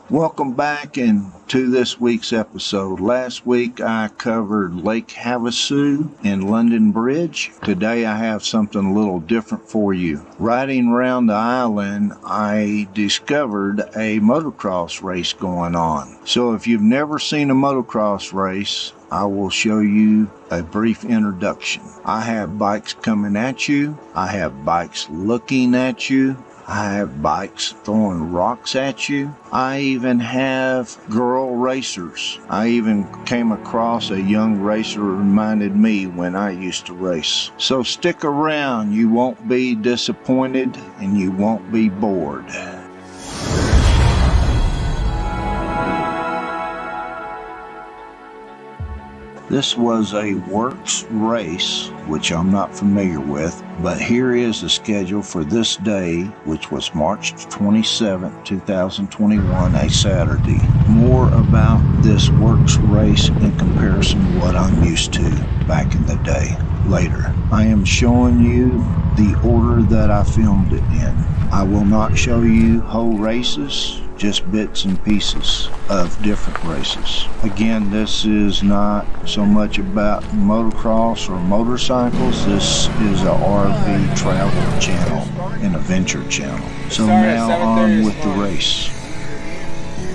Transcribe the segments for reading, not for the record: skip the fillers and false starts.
Welcome back and to this week's episode. Last week I covered Lake Havasu and London Bridge. Today I have something a little different for you. Riding around the island, I discovered a motocross race going on. So if you've never seen a motocross race, I will show you a brief introduction. I have bikes coming at you. I have bikes looking at you. I have bikes throwing rocks at you. I even have girl racers. I even came across a young racer who reminded me when I used to race. So stick around. You won't be disappointed and you won't be bored. This was a Worcs race, which I'm not familiar with, but here is the schedule for this day, which was March 27, 2021, a Saturday. More about this Worcs race in comparison to what I'm used to back in the day later. I am showing you the order that I filmed it in. I will not show you whole races, just bits and pieces of different races. Again, this is not so much about motocross or motorcycles. This is a RV travel channel and adventure channel. So now on with the race.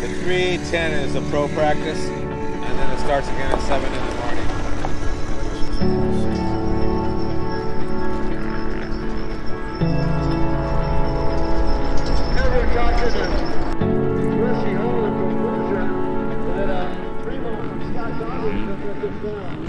The 3:10 is a pro practice, and then it starts again at 7 in the morning.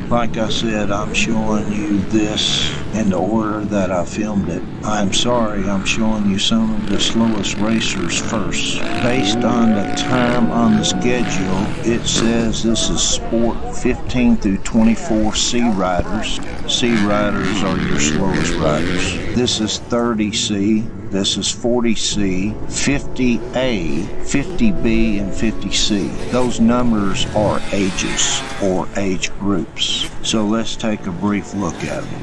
Like I said, I'm showing you this in the order that I filmed it. I'm sorry, I'm showing you some of the slowest racers first. Based on the time on the schedule, it says this is Sport 15 through 24 C riders. C riders are your slowest riders. This is 30C. This is 40C, 50A, 50B, and 50C. Those numbers are ages or age groups. So let's take a brief look at them.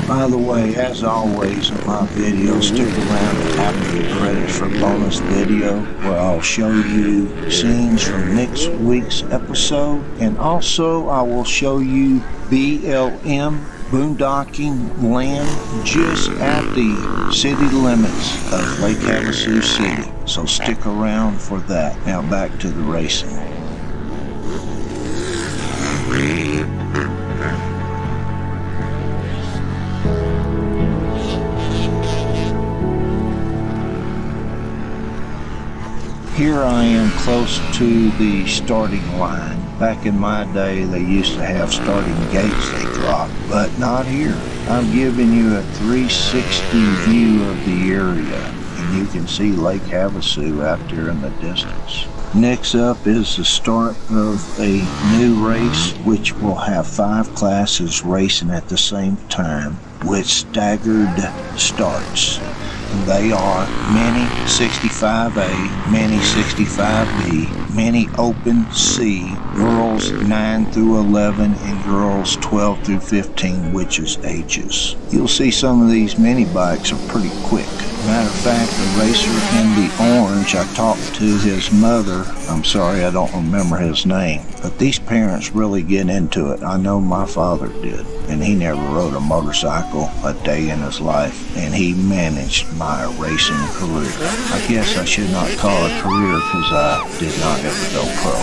By the way, as always in my videos, stick around and tap the credits for bonus video where I'll show you scenes from next week's episode. And also I will show you BLM boondocking land just at the city limits of Lake Havasu City. So stick around for that. Now back to the racing. Here I am close to the starting line. Back in my day, they used to have starting gates they dropped, but not here. I'm giving you a 360 view of the area, and you can see Lake Havasu out there in the distance. Next up is the start of a new race, which will have 5 classes racing at the same time with staggered starts. They are Mini 65A, Mini 65B, Mini Open C, girls 9 through 11, and girls 12 through 15, which is ages. You'll see some of these mini bikes are pretty quick. Matter of fact, the racer in the orange, I talked to his mother. I'm sorry, I don't remember his name. But these parents really get into it. I know my father did. And he never rode a motorcycle a day in his life. And he managed my racing career. I guess I should not call it a career because I did not ever go pro.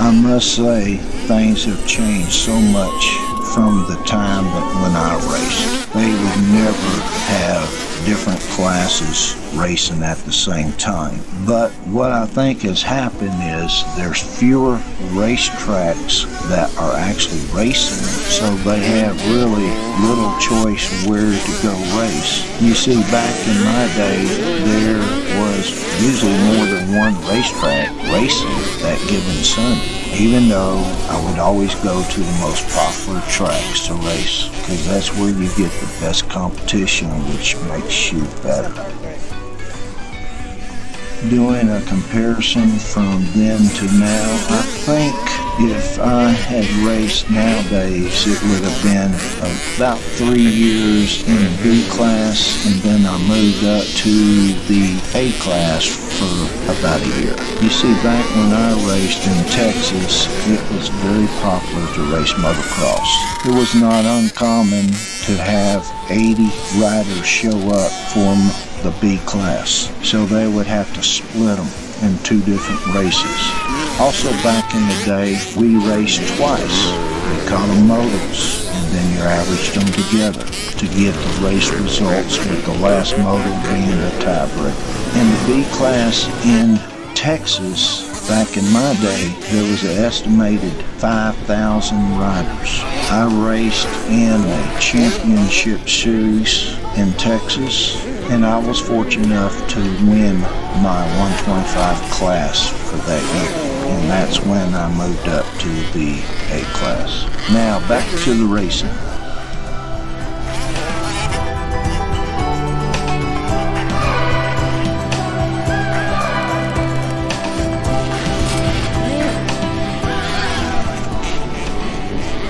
I must say, things have changed so much from the time that when I raced. They would never have different classes racing at the same time. But what I think has happened is there's fewer racetracks that are actually racing, so they have really little choice where to go race. You see, back in my day, there was usually more than one racetrack racing that given Sunday. Even though I would always go to the most popular tracks to race, because that's where you get the best competition, which makes you better. Doing a comparison from then to now, I think If I had raced nowadays, it would have been about 3 years in the B class, and then I moved up to the A class for about a year. You see, back when I raced in Texas, it was very popular to race motocross. It was not uncommon to have 80 riders show up for the B class, so they would have to split them in 2 different races. Also, back in the day, we raced twice. We called them motos, and then you averaged them together to get the race results, with the last moto being the tiebreaker. In the B class in Texas, back in my day, there was an estimated 5,000 riders. I raced in a championship series in Texas, and I was fortunate enough to win my 125 class for that year. And that's when I moved up to the A class. Now back to the racing.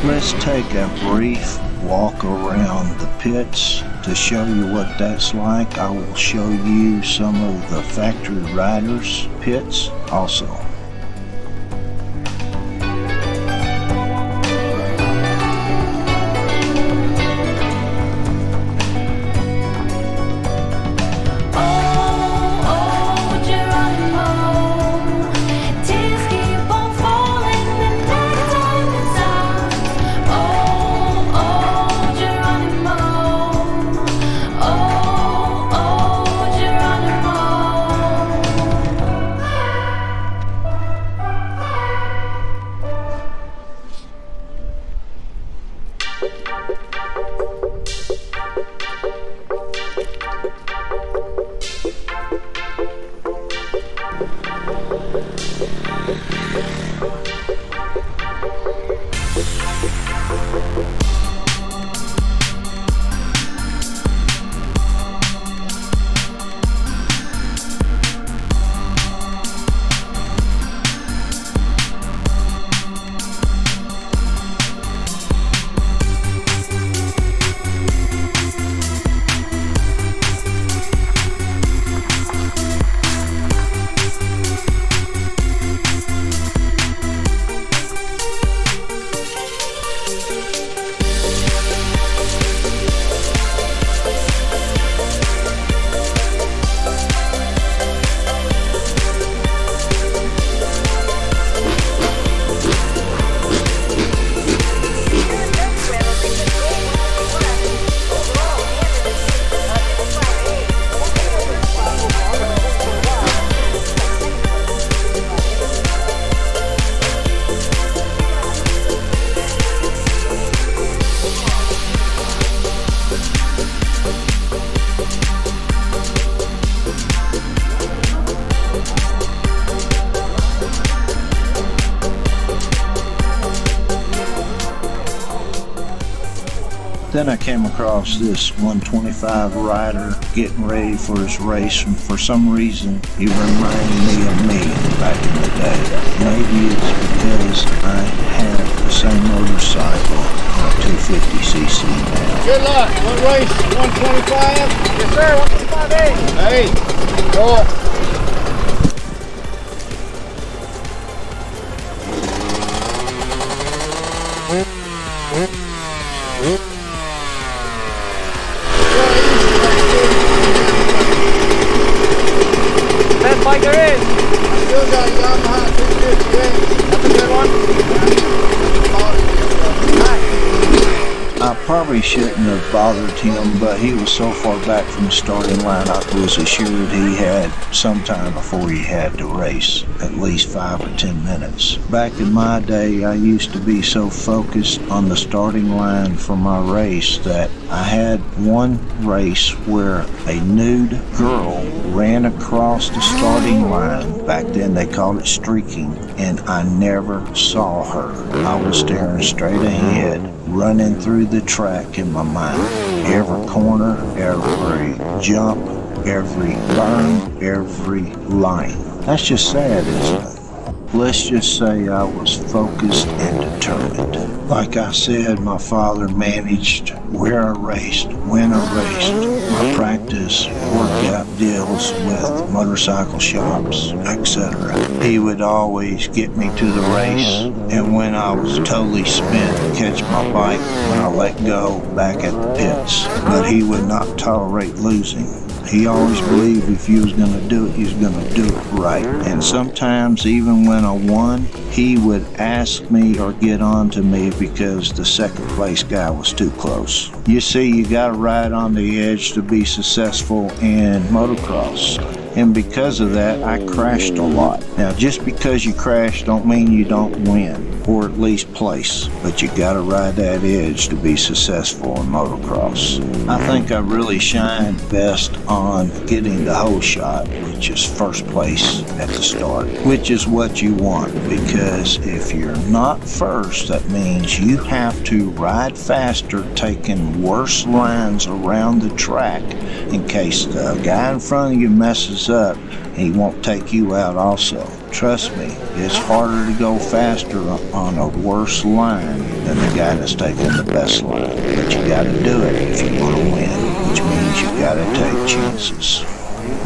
Let's take a brief walk around the pits to show you what that's like. I will show you some of the factory riders' pits also. Then I came across this 125 rider getting ready for his race, and for some reason he reminded me of me back in the day. Maybe it's because I have the same motorcycle, a 250cc now. Good luck. What race? 125? Yes, sir. 125A. Hey, go. Best bike there is. I still got a Yamaha YX250X. That's a good one. I probably shouldn't have bothered him, but he was so far back from the starting line, I was assured he had some time before he had to race, at least 5 or 10 minutes. Back in my day, I used to be so focused on the starting line for my race that I had one race where a nude girl ran across the starting line. Back then they called it streaking, and I never saw her. I was staring straight ahead, running through the track in my mind. Every corner, every jump, every burn, every line. That's just sad, isn't it? Let's just say I was focused and determined. Like I said, my father managed where I raced, when I raced, my practice, workout deals with motorcycle shops, etc. He would always get me to the race, and when I was totally spent, catch my bike when I let go back at the pits. But he would not tolerate losing. He always believed if you was going to do it, you was going to do it right. And sometimes even when I won, he would ask me or get on to me because the second place guy was too close. You see, you got to ride on the edge to be successful in motocross. And because of that, I crashed a lot. Now, just because you crash don't mean you don't win, or at least place, but you gotta ride that edge to be successful in motocross. I think I really shined best on getting the whole shot, which is first place at the start, which is what you want, because if you're not first, that means you have to ride faster, taking worse lines around the track in case the guy in front of you messes up, he won't take you out also. Trust me, it's harder to go faster on a worse line than the guy that's taking the best line. But you gotta do it if you want to win, which means you gotta take chances.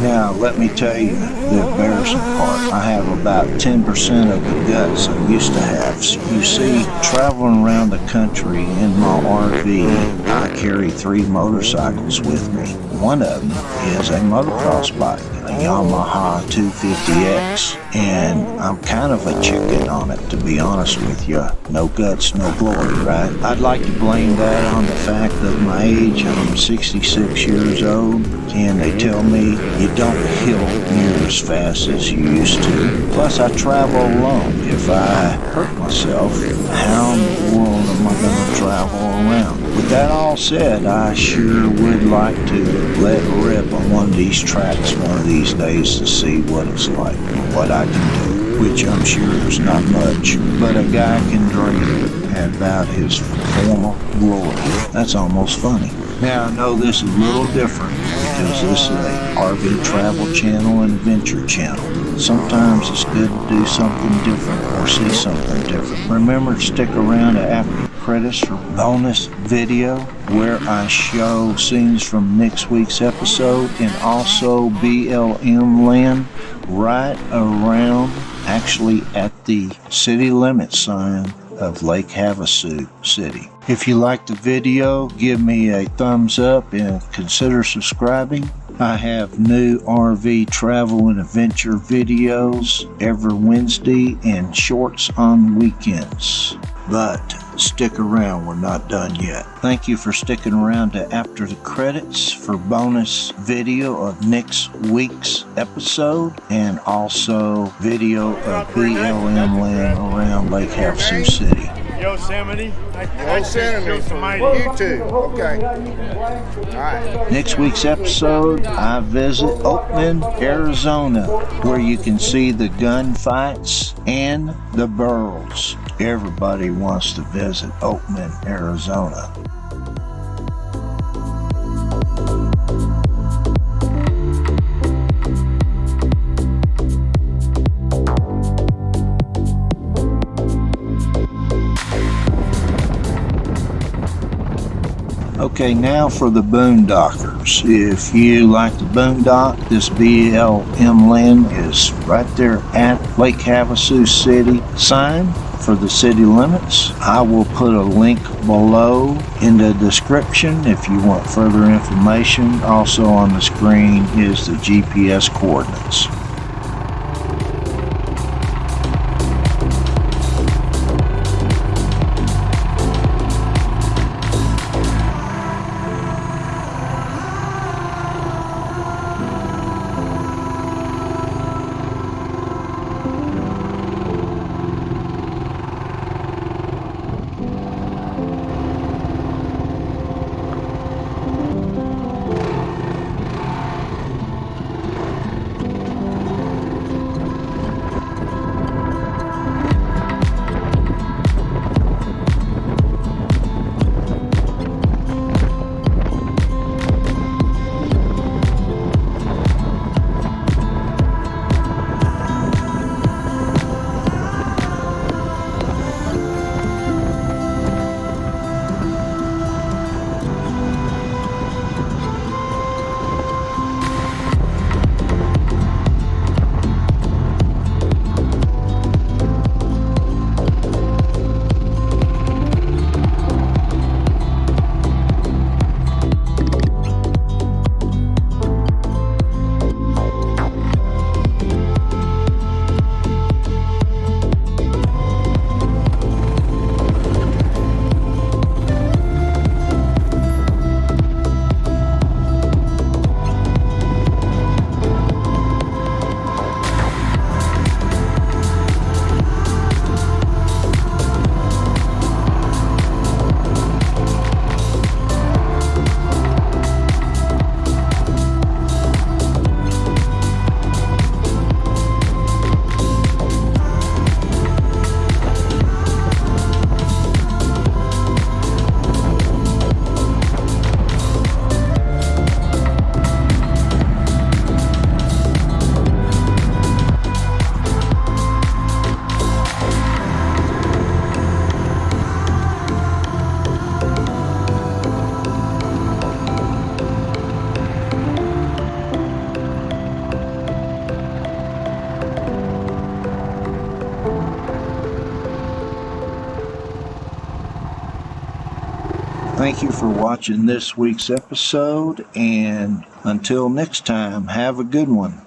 Now, let me tell you the embarrassing part. I have about 10% of the guts I used to have. You see, traveling around the country in my RV, I carry 3 motorcycles with me. One of them is a motocross bike, a Yamaha YX250X, and I'm kind of a chicken on it, to be honest with you. No guts, no glory, right? I'd like to blame that on the fact of my age. I'm 66 years old, and they tell me you don't heal near as fast as you used to. Plus, I travel alone. If I hurt myself, how in the world am I going to travel around? With that all said, I sure would like to let rip on one of these tracks one of these days to see what it's like and what I can do, which I'm sure is not much, but a guy can dream about his former glory. That's almost funny. Now, I know this is a little different because this is a RV travel channel and adventure channel. Sometimes it's good to do something different or see something different. Remember to stick around to after credits for bonus video where I show scenes from next week's episode, and also BLM land right around, actually at the city limit sign of Lake Havasu City. If you liked the video, give me a thumbs up and consider subscribing. I have new RV travel and adventure videos every Wednesday and shorts on weekends. But stick around, we're not done yet. Thank you for sticking around to after the credits for bonus video of next week's episode, and also video of BLM land around Lake Havasu City. Yosemite. Yosemite from YouTube. Okay. All right. Next week's episode, I visit Oakland, Arizona, where you can see the gunfights and the burls. Everybody wants to visit Oakland, Arizona. Okay, now for the Boondockers. If you like the boondock, this BLM land is right there at Lake Havasu City sign for the city limits. I will put a link below in the description if you want further information. Also on the screen is the GPS coordinates. Thank you for watching this week's episode, and until next time, have a good one.